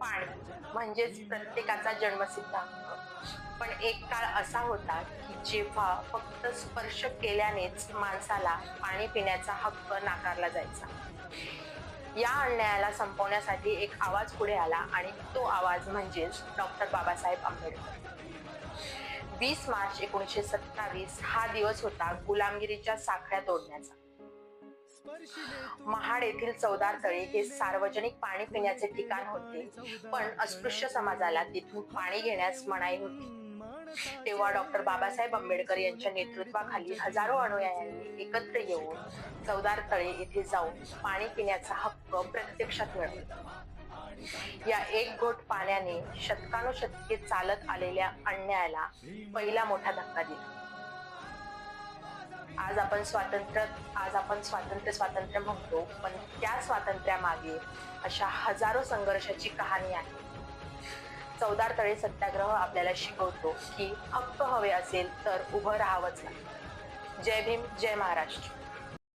पाणी म्हणजेच प्रत्येकाचा जन्मसिद्ध हक्क. पण एक काळ असा होता की जेव्हा फक्त स्पर्श केल्यानेच माणसाला पाणी पिण्याचा हक्क नाकारला जायचा. या अन्यायाला संपवण्यासाठी एक आवाज पुढे आला आणि तो आवाज म्हणजेच डॉक्टर बाबासाहेब आंबेडकर. 20 मार्च 1927 हा दिवस होता गुलामगिरीच्या साखळ्या तोडण्याचा. महाड येथील चवदार तळे हे सार्वजनिक पाणी पिण्याचे ठिकाण होते, पण अस्पृश्य समाजाला तिथून पाणी घेण्यास मनाई होती. तेव्हा डॉक्टर बाबासाहेब आंबेडकर यांच्या नेतृत्वाखाली हजारो अनुयायांनी एकत्र येऊन चवदार तळे येथे जाऊन पाणी पिण्याचा हक्क प्रत्यक्षात मिळवला. या एक घोट पाण्याने शतकानुशतके चालत आलेल्या अन्यायाला पहिला मोठा धक्का दिला. आज आपण स्वातंत्र्य म्हणतो, पण त्या स्वातंत्र्यामागे अशा हजारो संघर्षाची कहाणी आहे. चवदार तळे सत्याग्रह आपल्याला शिकवतो की हक्क हवे असेल तर उभं राहावंच लागतं. जय भीम, जय महाराष्ट्र.